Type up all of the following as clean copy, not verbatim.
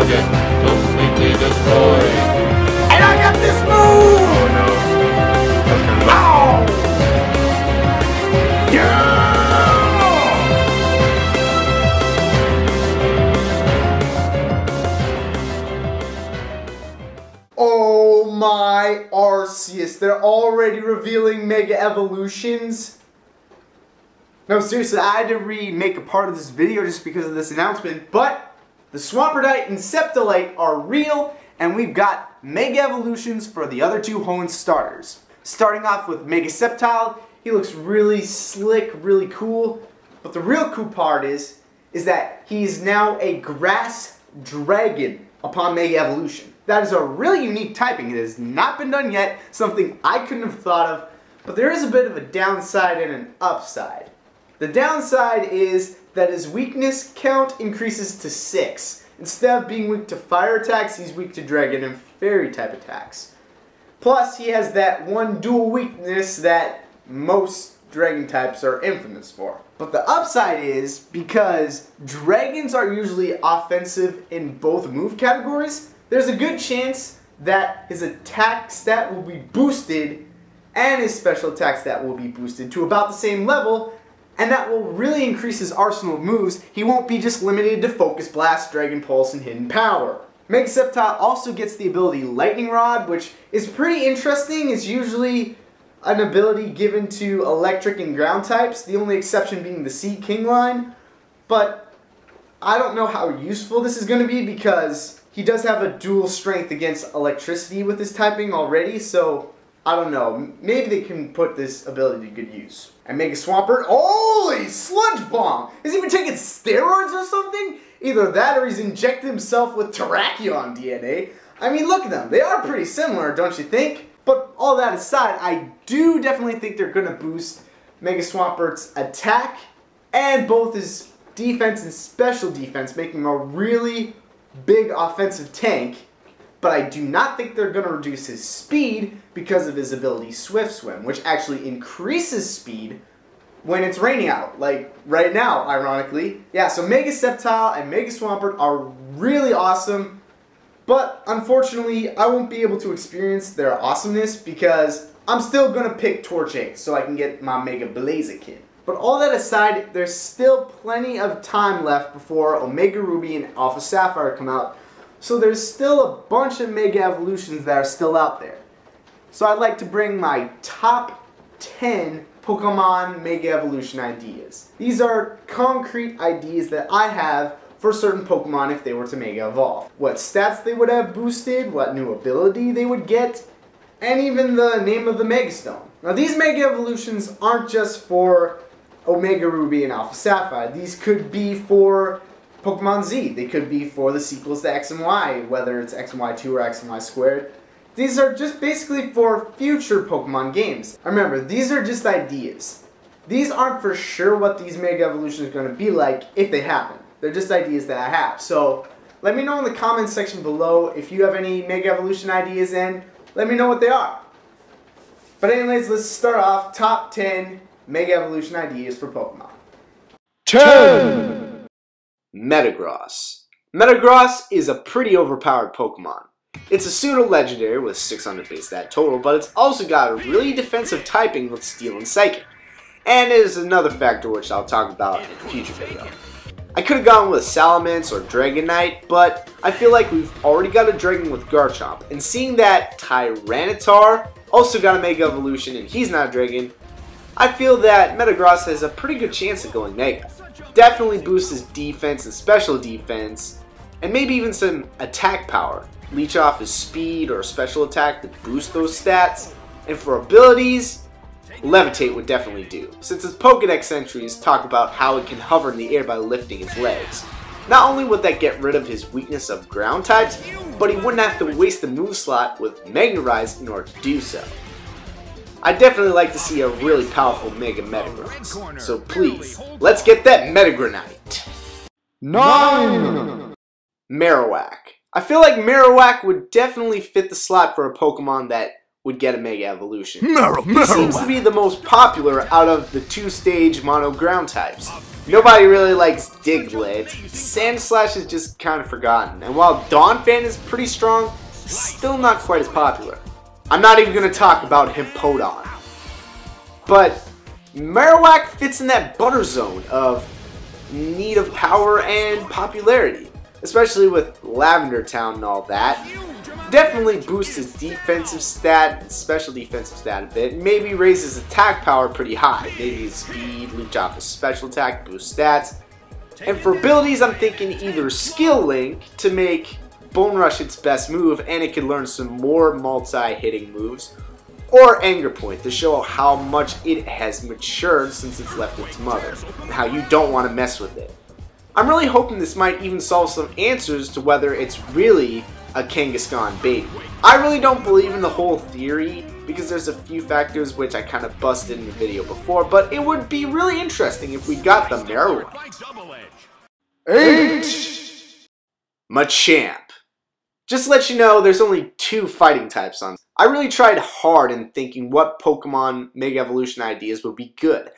target completely destroyed. And I got this move! Oh no. That's gonna look. Ow! Yeah! Oh my Arceus, they're already revealing Mega Evolutions. No, seriously, I had to remake a part of this video just because of this announcement, but the Swampert and Sceptile are real, and we've got Mega Evolutions for the other two Hoenn starters. Starting off with Mega Sceptile, he looks really slick, really cool, but the real cool part is that he's now a Grass Dragon upon Mega Evolution. That is a really unique typing. It has not been done yet, something I couldn't have thought of, but there is a bit of a downside and an upside. The downside is that his weakness count increases to 6. Instead of being weak to fire attacks, he's weak to dragon and fairy type attacks. Plus, he has that one dual weakness that most dragon types are infamous for. But the upside is, because dragons are usually offensive in both move categories, there's a good chance that his attack stat will be boosted and his special attack stat will be boosted to about the same level, and that will really increase his arsenal of moves. He won't be just limited to Focus Blast, Dragon Pulse, and Hidden Power. Mega Sceptile also gets the ability Lightning Rod, which is pretty interesting. It's usually an ability given to electric and ground types, the only exception being the Sea King line. But I don't know how useful this is going to be because he does have a dual strength against electricity with his typing already, so I don't know. Maybe they can put this ability to good use. And Mega Swampert, holy Sludge Bomb! Is he even taking steroids or something? Either that or he's injected himself with Terrakion DNA. I mean, look at them. They are pretty similar, don't you think? But all that aside, I do definitely think they're going to boost Mega Swampert's attack and both his defense and special defense, making him a really big offensive tank. But I do not think they're going to reduce his speed because of his ability Swift Swim, which actually increases speed when it's raining out, like right now, ironically. Yeah, so Mega Sceptile and Mega Swampert are really awesome, but unfortunately, I won't be able to experience their awesomeness because I'm still going to pick Torchic so I can get my Mega Blaziken. But all that aside, there's still plenty of time left before Omega Ruby and Alpha Sapphire come out. So there's still a bunch of Mega Evolutions that are still out there. So I'd like to bring my top 10 Pokemon Mega Evolution ideas. These are concrete ideas that I have for certain Pokemon if they were to Mega Evolve. What stats they would have boosted, what new ability they would get, and even the name of the Mega Stone. Now these Mega Evolutions aren't just for Omega Ruby and Alpha Sapphire. These could be for Pokemon Z. They could be for the sequels to X and Y, whether it's X and Y 2 or X and Y squared. These are just basically for future Pokemon games. Remember, these are just ideas. These aren't for sure what these Mega Evolutions are going to be like if they happen. They're just ideas that I have. So let me know in the comments section below if you have any Mega Evolution ideas, and let me know what they are. But anyways, let's start off top 10 Mega Evolution ideas for Pokemon. 10! Metagross. Metagross is a pretty overpowered Pokemon. It's a pseudo-legendary with 600 base stat total, but it's also got a really defensive typing with Steel and Psychic. And it is another factor which I'll talk about in a future video. I could have gone with Salamence or Dragonite, but I feel like we've already got a Dragon with Garchomp. And seeing that Tyranitar also got a Mega Evolution and he's not a Dragon, I feel that Metagross has a pretty good chance of going Mega. Definitely boosts his defense and special defense, and maybe even some attack power. Leech off his speed or special attack to boost those stats. And for abilities, Levitate would definitely do, since his Pokedex entries talk about how it can hover in the air by lifting its legs. Not only would that get rid of his weakness of ground types, but he wouldn't have to waste the move slot with Magnetize in order to do so. I'd definitely like to see a really powerful Mega Metagross. So please, let's get that Metagranite. 9! Marowak. I feel like Marowak would definitely fit the slot for a Pokemon that would get a Mega Evolution. He seems to be the most popular out of the two-stage mono ground types. Nobody really likes Diglett. Sandslash is just kind of forgotten. And while Donphan is pretty strong, still not quite as popular. I'm not even going to talk about Hippowdon. But Marowak fits in that butter zone of need of power and popularity. Especially with Lavender Town and all that. Definitely boosts his defensive stat, special defensive stat a bit. Maybe raises attack power pretty high. Maybe his speed, leech off his special attack, boost stats. And for abilities, I'm thinking either Skill Link to make Bone Rush its best move and it can learn some more multi-hitting moves. Or Anger Point to show how much it has matured since it's left its mother. And how you don't want to mess with it. I'm really hoping this might even solve some answers to whether it's really a Kangaskhan baby. I really don't believe in the whole theory because there's a few factors which I kind of busted in the video before, but it would be really interesting if we got the Marowak. 8. Machamp. Just to let you know, there's only 2 fighting types on. I really tried hard in thinking what Pokemon Mega Evolution ideas would be good.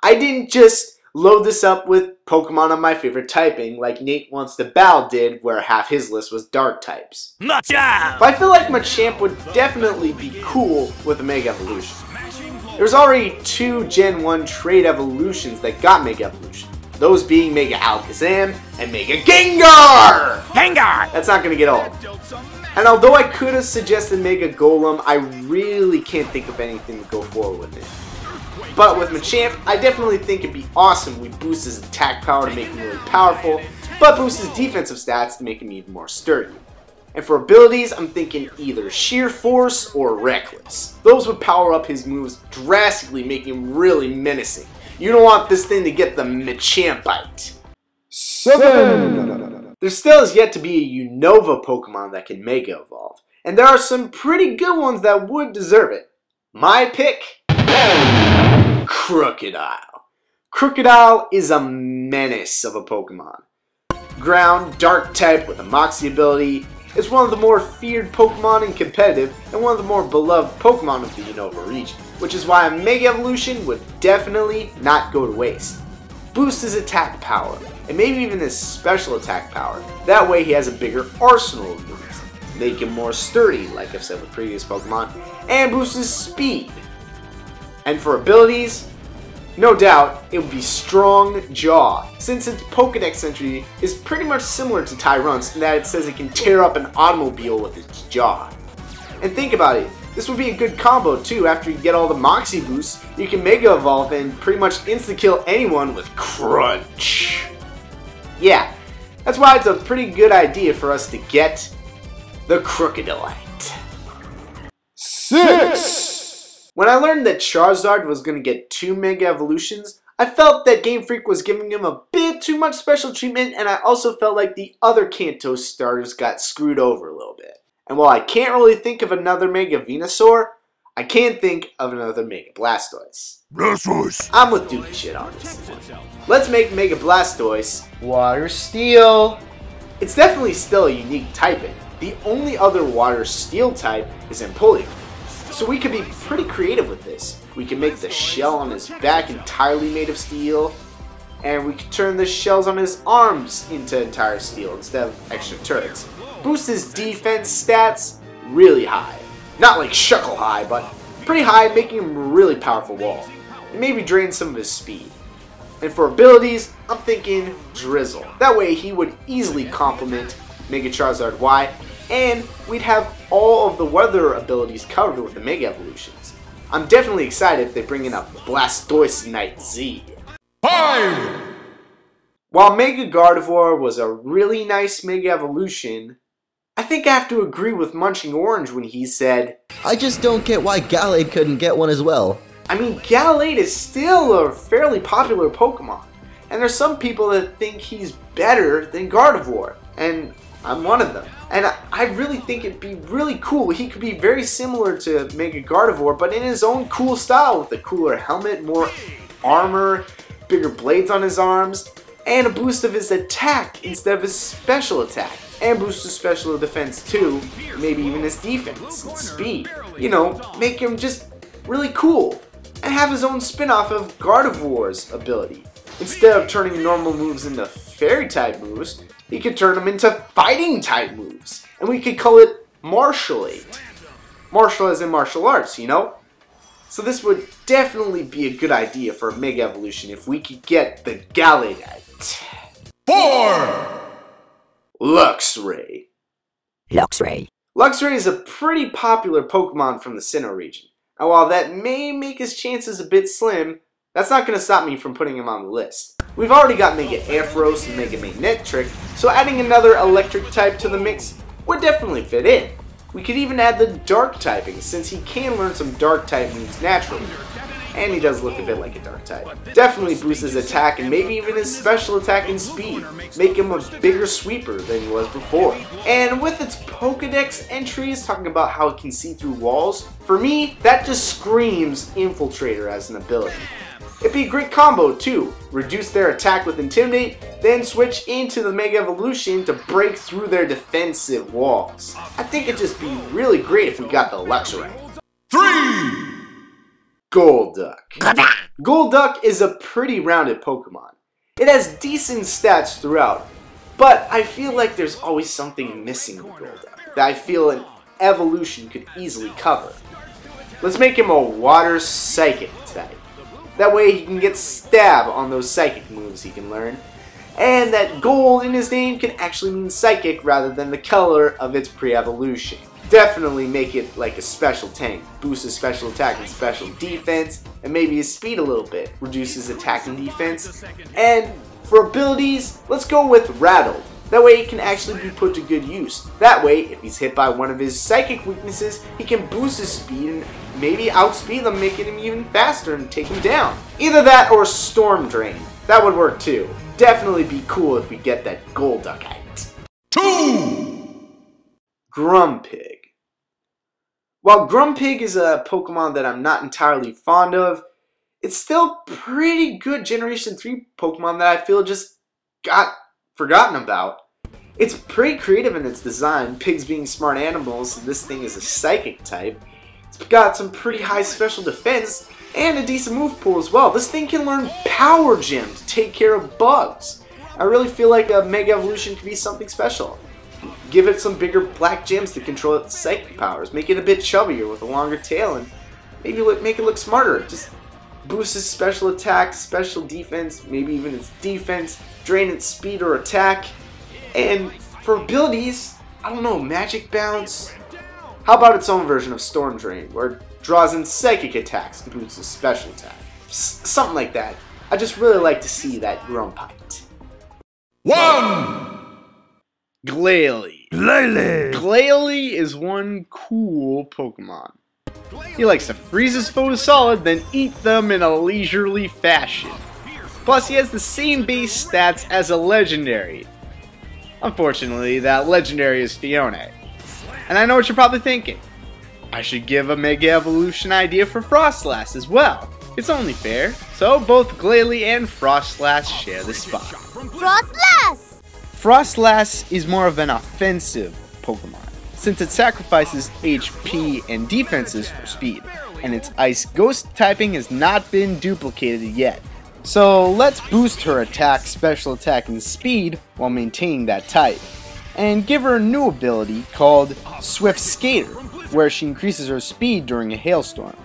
I didn't just load this up with Pokemon on my favorite typing like Nate Wants to Battle did, where half his list was dark types. Machamp! But I feel like Machamp would definitely be cool with a Mega Evolution. There's already 2 Gen 1 trait evolutions that got Mega Evolution. Those being Mega Alakazam and Mega Gengar! Gengar! That's not gonna get old. And although I could have suggested Mega Golem, I really can't think of anything to go forward with it. But with Machamp, I definitely think it'd be awesome we boost his attack power to make him really powerful, but boost his defensive stats to make him even more sturdy. And for abilities, I'm thinking either Sheer Force or Reckless. Those would power up his moves drastically, making him really menacing. You don't want this thing to get the Machamp bite. 7. There still is yet to be a Unova Pokemon that can Mega Evolve, and there are some pretty good ones that would deserve it. My pick, Krookodile. Krookodile is a menace of a Pokemon. Ground, dark type with a Moxie ability. It's one of the more feared Pokemon in competitive and one of the more beloved Pokemon of the Unova region, which is why a Mega Evolution would definitely not go to waste. Boost his attack power, and maybe even his special attack power. That way he has a bigger arsenal of moves. Make him more sturdy, like I've said with previous Pokemon, and boost his speed. And for abilities, no doubt, it would be Strong Jaw, since its Pokedex entry is pretty much similar to Tyrunt's in that it says it can tear up an automobile with its jaw. And think about it, this would be a good combo too. After you get all the Moxie boosts, you can Mega Evolve and pretty much insta-kill anyone with Crunch. Yeah, that's why it's a pretty good idea for us to get the Krookodile. 6. When I learned that Charizard was going to get 2 Mega Evolutions, I felt that Game Freak was giving him a bit too much special treatment, and I also felt like the other Kanto starters got screwed over a little bit. And while I can't really think of another Mega Venusaur, I can think of another Mega Blastoise. I'm with Dookie shit on this one. Let's make Mega Blastoise Water Steel. It's definitely still a unique typing. The only other Water Steel type is Empoleon. So we could be pretty creative with this. We can make the shell on his back entirely made of steel, and we can turn the shells on his arms into entire steel instead of extra turrets. Boost his defense stats really high. Not like Shuckle high, but pretty high, making him a really powerful wall. And maybe drain some of his speed. And for abilities, I'm thinking Drizzle. That way he would easily complement Mega Charizard Y, and we'd have all of the weather abilities covered with the Mega Evolutions. I'm definitely excited if they bring in a Blastoise Knight Z. 5. While Mega Gardevoir was a really nice Mega Evolution, I think I have to agree with Munching Orange when he said, I just don't get why Glalie couldn't get one as well. I mean, Glalie is still a fairly popular Pokemon, and there's some people that think he's better than Gardevoir, and I'm one of them. And I really think it'd be really cool. He could be very similar to Mega Gardevoir, but in his own cool style with a cooler helmet, more armor, bigger blades on his arms, and a boost of his attack instead of his special attack. And boost his special defense too, maybe even his defense and speed. you know, make him just really cool and have his own spin-off of Gardevoir's ability. Instead of turning normal moves into fairy-type moves, he could turn them into fighting-type moves. And we could call it Martialate. Martial as in martial arts, you know? So this would definitely be a good idea for a Mega Evolution if we could get the Glalie. 4! Luxray. Luxray is a pretty popular Pokemon from the Sinnoh region. And while that may make his chances a bit slim, that's not going to stop me from putting him on the list. We've already got Mega Ampharos and Mega Magnetric, so adding another electric type to the mix would definitely fit in. We could even add the dark typing, since he can learn some dark type moves naturally. And he does look a bit like a dark type. Definitely boost his attack and maybe even his special attack and speed. Make him a bigger sweeper than he was before. And with its Pokedex entries talking about how it can see through walls, for me, that just screams Infiltrator as an ability. It'd be a great combo too. Reduce their attack with Intimidate, then switch into the Mega Evolution to break through their defensive walls. I think it'd just be really great if we got the Luxray. 3! Golduck. Golduck is a pretty rounded Pokemon. It has decent stats throughout, but I feel like there's always something missing with Golduck that I feel an evolution could easily cover. Let's make him a Water Psychic type. That way he can get stab on those psychic moves he can learn. And that gold in his name can actually mean psychic rather than the color of its pre-evolution. Definitely make it like a special tank. Boost his special attack and special defense, and maybe his speed a little bit. Reduce his attack and defense. And for abilities, let's go with Rattled. That way it can actually be put to good use. That way, if he's hit by one of his psychic weaknesses, he can boost his speed and maybe outspeed them, making him even faster and take him down. Either that or Storm Drain. That would work too. Definitely be cool if we get that Golduckite. 2! Grumpig. While Grumpig is a Pokemon that I'm not entirely fond of, it's still pretty good Generation 3 Pokemon that I feel just got forgotten about. It's pretty creative in its design, pigs being smart animals, and this thing is a psychic type. It's got some pretty high special defense and a decent move pool as well. This thing can learn Power Gem to take care of bugs. I really feel like a Mega Evolution could be something special. Give it some bigger black gems to control its psychic powers, make it a bit chubbier with a longer tail, and maybe make it look smarter. Just boost its special attack, special defense, maybe even its defense, drain its speed or attack. And for abilities, I don't know, Magic Bounce? How about its own version of Storm Drain, where it draws in psychic attacks to boost its special attack? Something like that. I just really like to see that Grumpig. 1! Glalie. Glalie is one cool Pokemon. He likes to freeze his foes solid, then eat them in a leisurely fashion. Plus, he has the same base stats as a legendary. Unfortunately, that legendary is Fiona. And I know what you're probably thinking. I should give a Mega Evolution idea for Frostlass as well. It's only fair. So both Glalie and Frostlass share the spot. Frostlass! Frostlass is more of an offensive Pokemon, since it sacrifices HP and defenses for speed, and its Ice Ghost typing has not been duplicated yet. So let's boost her attack, special attack, and speed while maintaining that type, and give her a new ability called Swift Skater, where she increases her speed during a hailstorm.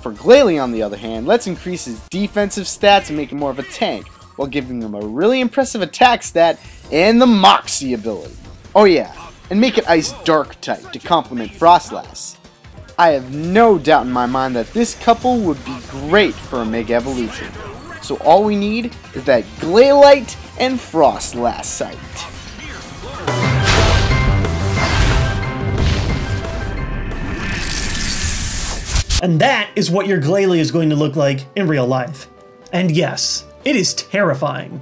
For Glalie, on the other hand, let's increase his defensive stats and make him more of a tank, while giving him a really impressive attack stat and the Moxie ability. Oh yeah, and make it Ice Dark type to complement Frostlass. I have no doubt in my mind that this couple would be great for a Mega Evolution. So all we need is that Glalie and Frostlass sight. And that is what your Glalie is going to look like in real life. And yes, it is terrifying.